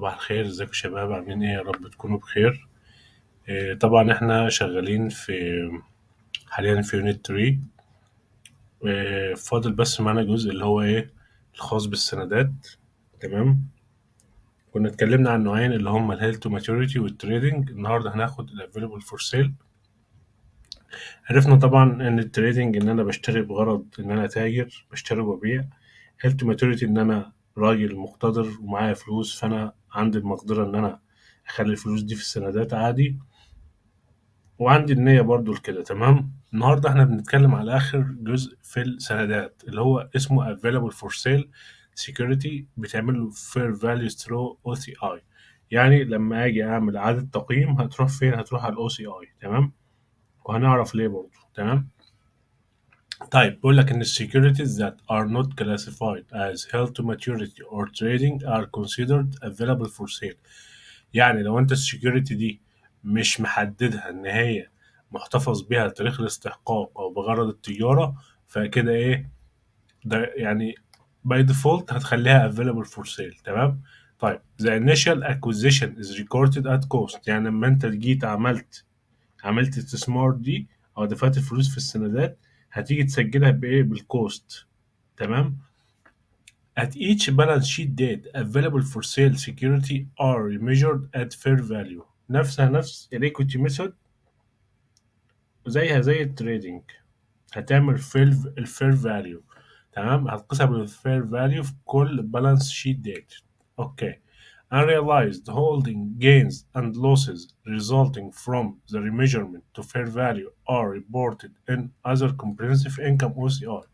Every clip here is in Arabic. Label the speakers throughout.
Speaker 1: صباح الخير، ازيكم يا شباب؟ عاملين ايه؟ يا رب تكونوا بخير. طبعا احنا شغالين حاليا في يونت 3. فاضل بس معانا جزء اللي هو ايه الخاص بالسندات. تمام. كنا اتكلمنا عن نوعين اللي هم الهيل تو ماتوريتي والتريدنج. النهارده هناخد الافيلبل فور سيل. عرفنا طبعا ان التريدنج ان انا بشتري بغرض ان انا تاجر، بشتري وببيع. هيل تو ماتوريتي ان انا راجل مقتدر ومعايا فلوس، فانا عندي المقدرة ان انا اخلي الفلوس دي في السندات عادي، وعندي النية برضو لكده. تمام. النهاردة احنا بنتكلم على آخر جزء في السندات اللي هو اسمه available for sale security. بتعمل له fair value through OCI. يعني لما أجي أعمل إعادة تقييم هتروح فين؟ هتروح على ال OCI. تمام. وهنعرف ليه برضو. تمام. طيب بيقول لك إن ال securities that are not classified as held to maturity or trading are considered available for sale. يعني لو انت السكيورتي دي مش محددها ان هي محتفظ بيها لتاريخ الاستحقاق او بغرض التجارة، فكده ايه ده؟ يعني باي ديفولت هتخليها available for sale. تمام. طيب the initial acquisition is recorded at cost. يعني لما انت جيت عملت استثمار دي او دفعت الفلوس في السندات، هتيجي تسجلها بايه؟ بالكوست. تمام. At each balance sheet date, available for sale security are measured at fair value. نفس equity method، زيها زي التريدينج. هتعمل الفير فاليو. تمام. هتقيسها بالفير فاليو في كل بالانس شيت ديت. اوكي. Unrealized holding gains and losses resulting from the remeasurement to fair value are reported in other comprehensive income OCI.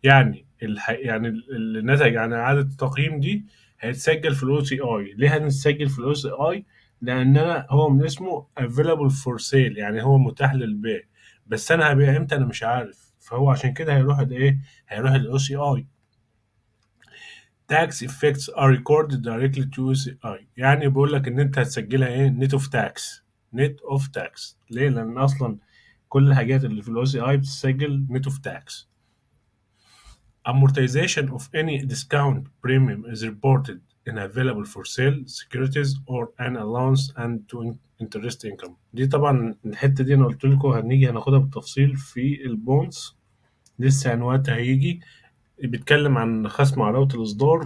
Speaker 1: يعني يعني اللي نتج عن إعادة التقييم دي هيتسجل في الاو سي اي. ليه هنسجل في الاو سي اي؟ لان هو من اسمه available for sale، يعني هو متاح للبيع، بس انا هبيع امتى انا مش عارف، فهو عشان كده هيروح الايه؟ هيروح الاو سي اي. tax effects are recorded directly to OCI. يعني بيقول لك ان انت هتسجلها ايه؟ net of tax. net of tax. ليه؟ لان اصلا كل الحاجات اللي في الاو سي اي بتسجل net of tax. Amortization of any discount premium is reported in available for sale securities or an allowance and to interest income. دي طبعا الحتة دي أنا قلت لكم هناخدها بالتفصيل في البونز. لسه عنوانها هيجي بيتكلم عن خصم علاوة الإصدار.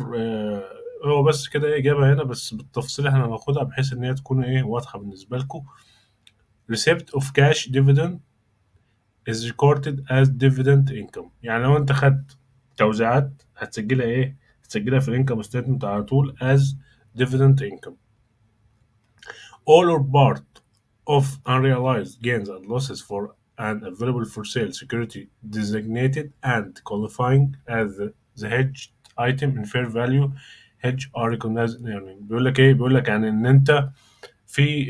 Speaker 1: هو بس كده إيه إجابة هنا، بس بالتفصيل إحنا هناخدها بحيث إن هي تكون إيه واضحة بالنسبة لكم. Receipt of cash dividend is recorded as dividend income. يعني لو انت خدت توزيعات هتسجلها ايه؟ هتسجلها في الانكم ستيتمنت على طول as dividend income. All or part of unrealized gains and losses for an available for sale security designated and qualifying as the hedged item in fair value hedge are recognized in earning. بيقول لك ايه؟ بيقول لك يعني ان انت في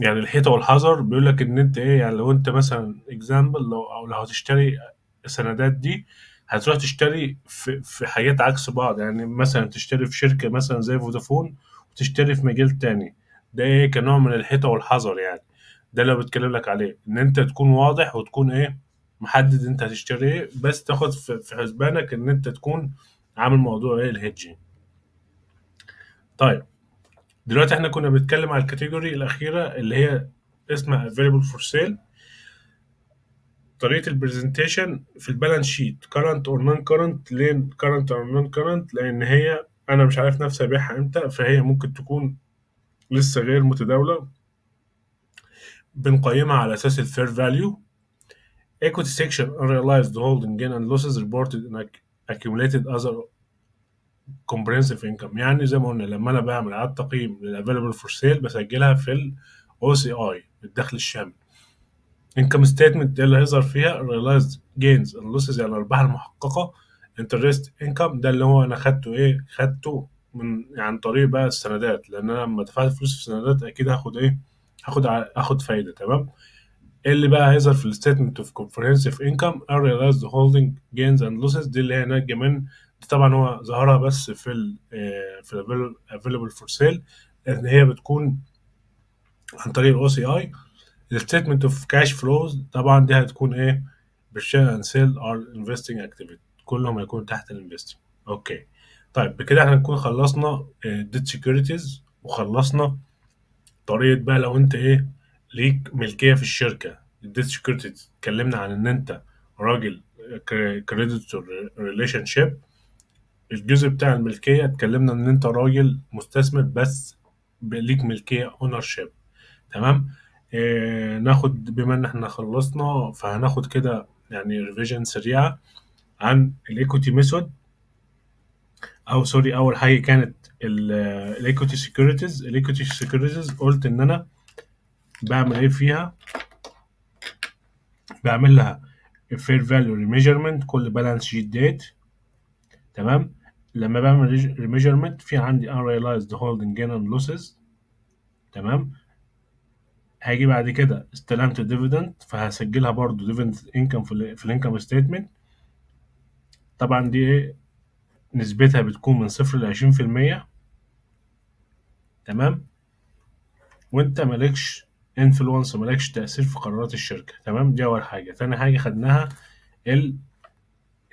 Speaker 1: يعني الحيطة والحذر. بيقول لك ان انت ايه؟ يعني لو انت مثلا اكزامبل، لو هتشتري السندات دي، هتروح تشتري في حاجات عكس بعض. يعني مثلا تشتري في شركة مثلا زي فودافون، وتشتري في مجال تاني. ده ايه؟ كنوع من الحيطة والحذر يعني. ده اللي بتكلم لك عليه، ان انت تكون واضح وتكون ايه؟ محدد انت هتشتري ايه، بس تاخد في حسبانك ان انت تكون عامل موضوع ايه؟ الهيدجينج. طيب دلوقتي احنا كنا بنتكلم على الكاتيجوري الأخيرة اللي هي اسمها available for sale. طريقة البرزنتيشن في البالانس شيت current or non current. ليه current or non current؟ لأن هي أنا مش عارف نفسي أبيعها إمتى، فهي ممكن تكون لسه غير متداولة، بنقيمها على أساس الفير فاليو. equity section unrealized holding gain and losses reported in accumulated other comprehensive income. يعني زي ما قلنا لما أنا بعمل إعادة تقييم للavailable for sale بسجلها في ال OCI، الدخل الشامل. income statement ده اللي هيظهر فيها realized gains and losses، يعني الأرباح المحققة. interest income ده اللي هو أنا خدته من يعني طريق بقى السندات، لأن أنا لما دفعت فلوس في السندات أكيد هاخد هاخد فايدة. تمام. اللي بقى هيظهر في الستيتمنت اوف comprehensive income unrealized holding gains and losses، دي اللي هي ناتجة من دي. طبعا هو ظهرها بس في ال available for sale، لأن هي بتكون عن طريق ال OCI. الستيتمنت اوف كاش فلوز طبعا دي هتكون ايه؟ بالشير اند سيل ار انفستنج اكتيفيتي، كلهم هيكونوا تحت الانفستنج. اوكي. طيب بكده احنا نكون خلصنا debt securities، وخلصنا طريقة بقى لو انت ليك ملكية في الشركة. الديت سكيورتيز اتكلمنا عن ان انت راجل كريديتور ريليشن شيب. الجزء بتاع الملكية اتكلمنا ان انت راجل مستثمر بس ليك ملكية اونر شيب. تمام. ناخد بما ان احنا خلصنا، فهناخد كده يعني ريفيجن سريعة عن الايكوتي ميثود، او سوري، اول حاجة كانت الايكوتي سكيورتيز. الايكوتي سكيورتيز قلت ان انا بعمل ايه فيها؟ بعمل لها fair value remeasurement كل بالانس شيت ديت. تمام. لما بعمل remeasurement في عندي unrealized holding gain and losses. تمام. هاجي بعد كده استلمت dividend، فهسجلها برضو dividend income في الانكم ستيتمنت. طبعا دي نسبتها بتكون من 0 ل 20%. تمام. وانت مالكش influence، مالكش تأثير في قرارات الشركة. تمام. دي أول حاجة. تاني حاجة خدناها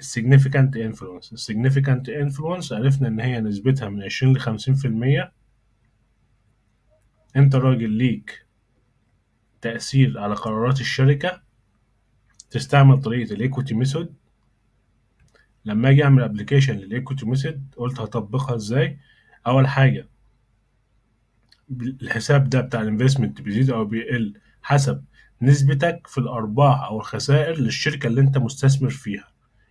Speaker 1: significant influence. significant influence عرفنا ان هي نسبتها من 20 ل 50%. انت راجل ليك تأثير على قرارات الشركة، تستعمل طريقة الايكوتي ميثود. لما اجي اعمل ابلكيشن للايكوتي ميثود قلت هطبقها ازاي. اول حاجة الحساب ده بتاع الانفستمنت بيزيد او بيقل حسب نسبتك في الارباح او الخسائر للشركة اللي انت مستثمر فيها.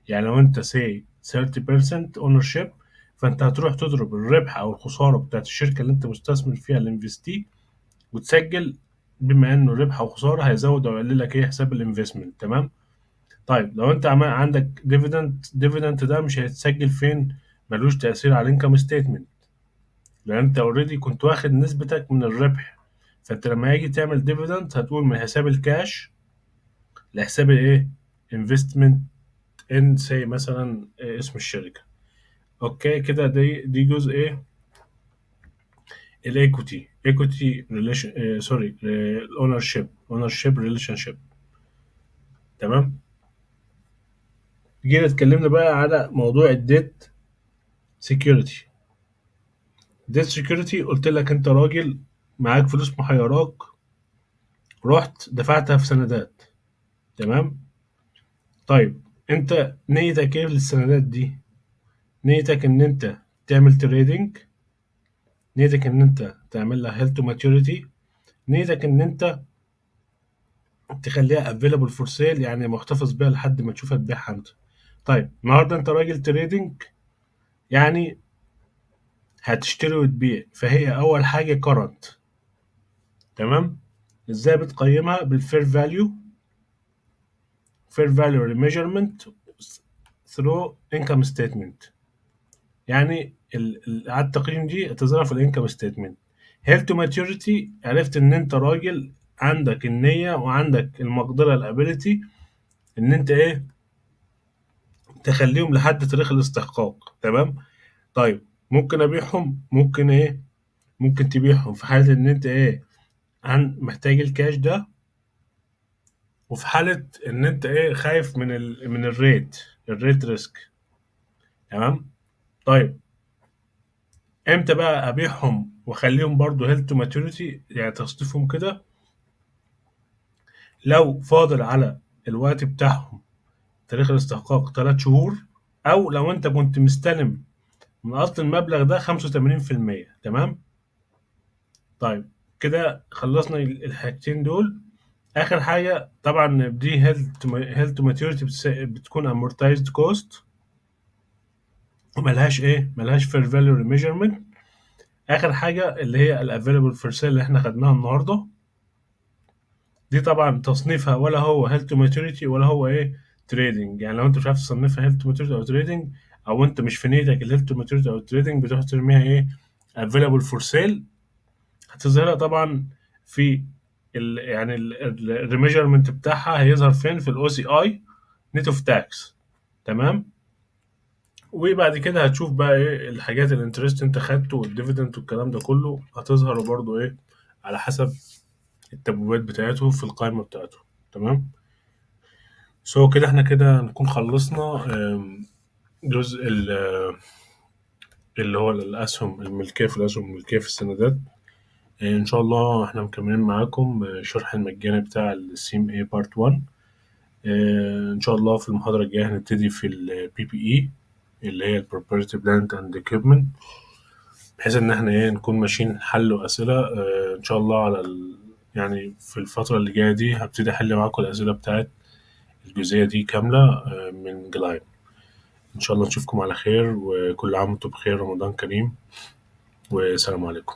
Speaker 1: يعني لو انت say 30% ownership، فانت هتروح تضرب الربح او الخساره بتاعت الشركه اللي انت مستثمر فيها الانفستي، وتسجل بما انه ربح او خساره هيزود او يقلل لك حساب الانفستمنت. تمام. طيب لو انت عندك ديفيدند ده مش هيتسجل فين؟ ملوش تاثير على الانكم ستيتمنت، لان انت اوريدي كنت واخد نسبتك من الربح. فانت لما يجي تعمل ديفيدند هتقول من حساب الكاش لحساب انفستمنت ان سي مثلا اسم الشركه. اوكي كده. دي جزء الايكوتي ريليشن، سوري، الاونر شيب ريليشن شيب. تمام. جينا اتكلمنا بقى على موضوع الديت سكيورتي. ديت سكيورتي قلت لك انت راجل معاك فلوس محيراك، رحت دفعتها في سندات. تمام. طيب انت نيتك ايه للسندات دي؟ نيتك ان انت تعمل تريدنج، نيتك ان انت تعمل لها هيلث تو ماتيوريتي، نيتك ان انت تخليها افيلابل فور سيل، يعني محتفظ بيها لحد ما تشوفها تبيعها انت. طيب النهارده انت راجل تريدنج، يعني هتشتري وتبيع، فهي اول حاجه كرنت. تمام. ازاي بتقيمها؟ بالفير فاليو، فير فاليو ريميجرمنت ثرو انكم ستيتمنت. يعني اعاده التقييم دي هتظهر في الانكم ستيتمنت. هيل تو ماتيوريتي، عرفت ان انت راجل عندك النيه وعندك المقدره الابيليتي ان انت تخليهم لحد تاريخ الاستحقاق. تمام. طيب ممكن ابيعهم، ممكن ممكن تبيعهم في حالة ان انت محتاج الكاش ده، وفي حالة ان انت خايف من الريت ريسك. تمام. طيب امتى بقى ابيعهم واخليهم برضو هيلث تو ماتوريتي، يعني تصنيفهم كده؟ لو فاضل على الوقت بتاعهم تاريخ الاستحقاق 3 شهور، او لو انت كنت مستلم من اصل المبلغ ده 85%. تمام. طيب كده خلصنا الحاجتين دول. اخر حاجه طبعا دي هيلث ماتيوريتي بتكون امورتايزد كوست، وملهاش ملهاش فير فاليو ميجرمنت. اخر حاجه اللي هي الافيلبل فور سيل اللي احنا خدناها النهارده، دي طبعا تصنيفها ولا هو هيلث ماتيوريتي ولا هو تريدنج. يعني لو انت مش عارف تصنفها هيلث ماتيوريتي او تريدنج، او انت مش في نيتك الهيلث ماتيوريتي او التريدنج، بتروح ترميها افيلبل فور سيل. هتظهرها طبعا في يعني الريميجرمنت بتاعها هيظهر فين؟ في الاو سي اي نت اوف تاكس. تمام. وبعد كده هتشوف بقى الحاجات الانترست انت خدته والديفيدند والكلام ده كله هتظهر برضو على حسب التبويبات بتاعته في القائمة بتاعته. تمام. كده احنا كده نكون خلصنا جزء اللي هو الأسهم الملكية في الأسهم الملكية في السندات. إن شاء الله إحنا مكملين معاكم شرح المجاني بتاع السيم اي بارت 1. إن شاء الله في المحاضرة الجاية هنبتدي في البي بي إي اللي هي البروبرتي بلانت اند equipment، بحيث إن إحنا نكون ماشيين حل وأسئلة إن شاء الله على يعني في الفترة اللي جاية دي هبتدي أحل معاكم الأسئلة بتاعت الجزئية دي كاملة من جلايم. إن شاء الله نشوفكم على خير، وكل عام وأنتم بخير، رمضان كريم، والسلام عليكم.